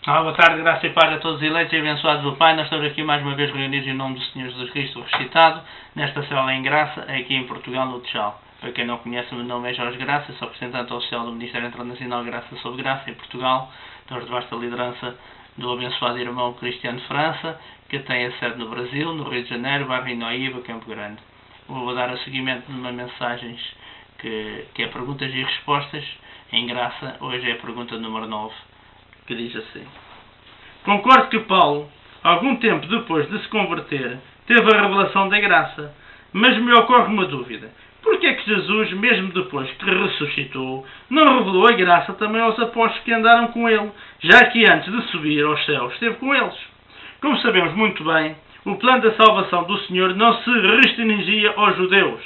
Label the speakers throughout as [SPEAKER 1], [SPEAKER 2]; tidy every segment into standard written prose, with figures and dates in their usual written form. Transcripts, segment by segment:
[SPEAKER 1] Boa tarde, graça e paz a todos os eleitos e abençoados do Pai. Nós estamos aqui mais uma vez reunidos em nome do Senhor Jesus Cristo ressuscitado, nesta célula em graça, aqui em Portugal, no Tchau. Para quem não conhece, o meu nome é Jorge Graça, sou representante oficial do Ministério Internacional Graça sobre Graça em Portugal. Estamos debaixo da liderança do abençoado irmão Cristiano França, que tem a sede no Brasil, no Rio de Janeiro, bairro Inoíba, Campo Grande. Vou dar o seguimento de uma mensagem que é perguntas e respostas em graça. Hoje é a pergunta número 9. Que diz assim: concordo que Paulo, algum tempo depois de se converter, teve a revelação da graça, mas me ocorre uma dúvida. Porquê é que Jesus, mesmo depois que ressuscitou, não revelou a graça também aos apóstolos que andaram com ele, já que antes de subir aos céus esteve com eles? Como sabemos muito bem, o plano da salvação do Senhor não se restringia aos judeus.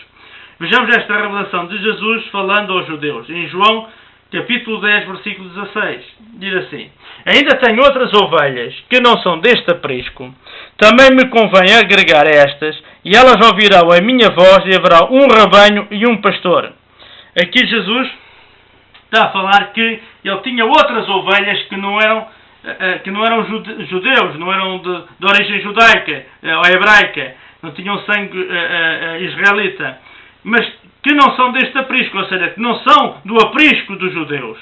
[SPEAKER 1] Vejamos esta revelação de Jesus falando aos judeus, em João capítulo 10, versículo 16, diz assim: ainda tenho outras ovelhas que não são deste aprisco. Também me convém agregar estas, e elas ouvirão a minha voz, e haverá um rebanho e um pastor. Aqui Jesus está a falar que ele tinha outras ovelhas que não eram judeus, não eram de origem judaica ou hebraica, não tinham sangue israelita, mas que não são deste aprisco, ou seja, que não são do aprisco dos judeus.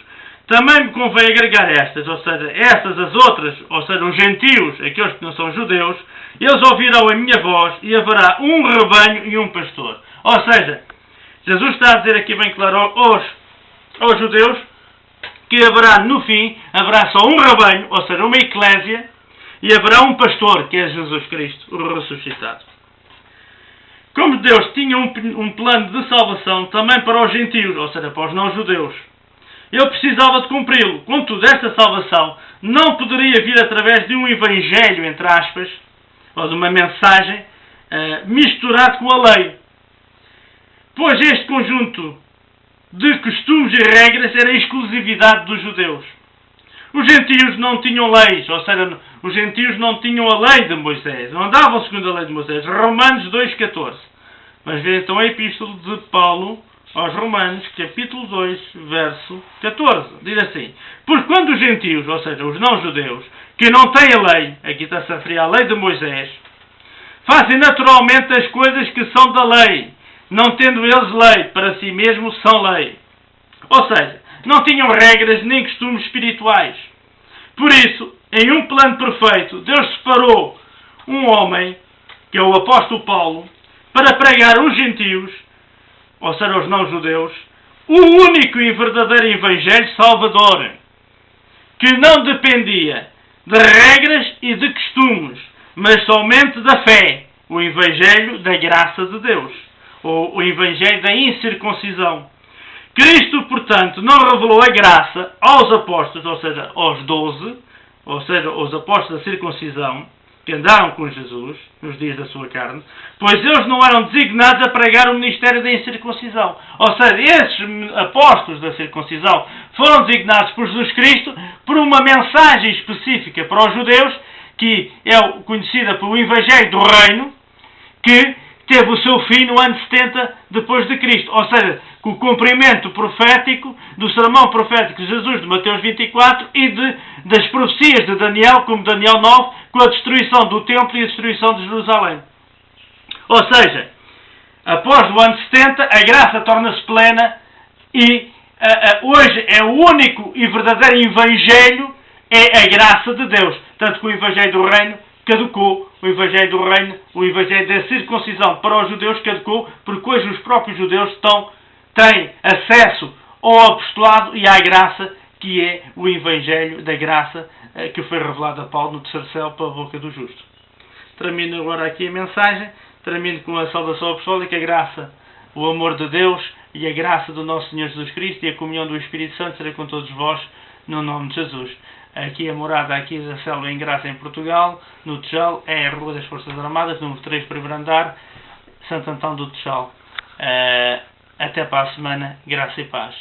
[SPEAKER 1] Também me convém agregar estas, ou seja, estas as outras, ou seja, os gentios, aqueles que não são judeus, eles ouvirão a minha voz e haverá um rebanho e um pastor. Ou seja, Jesus está a dizer aqui bem claro aos judeus que haverá no fim, haverá só um rebanho, ou seja, uma eclésia, e haverá um pastor, que é Jesus Cristo, o ressuscitado. Como Deus tinha um plano de salvação também para os gentios, ou seja, para os não-judeus, ele precisava de cumpri-lo. Contudo, esta salvação não poderia vir através de um evangelho, entre aspas, ou de uma mensagem misturado com a lei. Pois este conjunto de costumes e regras era a exclusividade dos judeus. Os gentios não tinham leis, ou seja, os gentios não tinham a lei de Moisés, não andavam segundo a lei de Moisés. Romanos 2,14. Mas veja então a epístola de Paulo aos Romanos, capítulo 2, verso 14. Diz assim: pois quando os gentios, ou seja, os não-judeus, que não têm a lei, aqui está-se a referir à lei de Moisés, fazem naturalmente as coisas que são da lei, não tendo eles lei, para si mesmos são lei. Ou seja, não tinham regras nem costumes espirituais. Por isso, em um plano perfeito, Deus separou um homem, que é o apóstolo Paulo, para pregar os gentios, ou seja, os não-judeus, o único e verdadeiro evangelho salvador, que não dependia de regras e de costumes, mas somente da fé, o evangelho da graça de Deus, ou o evangelho da incircuncisão. Cristo, portanto, não revelou a graça aos apóstolos, ou seja, aos 12, ou seja, aos apóstolos da circuncisão, que andaram com Jesus nos dias da sua carne, pois eles não eram designados a pregar o ministério da incircuncisão. Ou seja, esses apóstolos da circuncisão foram designados por Jesus Cristo por uma mensagem específica para os judeus, que é conhecida pelo Evangelho do Reino, que teve o seu fim no ano 70 depois de Cristo. Ou seja, com o cumprimento profético do sermão profético de Jesus de Mateus 24 e das profecias de Daniel, como Daniel 9, com a destruição do templo e a destruição de Jerusalém. Ou seja, após o ano 70, a graça torna-se plena e hoje é o único e verdadeiro evangelho, é a graça de Deus. Tanto que o evangelho do reino caducou, o evangelho do reino, o evangelho da circuncisão para os judeus caducou, porque hoje os próprios judeus têm acesso ao apostolado e à graça, que é o evangelho da graça que foi revelado a Paulo no terceiro céu pela boca do justo. Termino agora aqui a mensagem, termino com a saudação apostólica, a graça, o amor de Deus e a graça do nosso Senhor Jesus Cristo e a comunhão do Espírito Santo será com todos vós, no nome de Jesus. Aqui a morada aqui da célula em Graça em Portugal, no Tchau, é a Rua das Forças Armadas, número 3, primeiro andar, Santo Antão do Tchau. Até para a semana, graça e paz.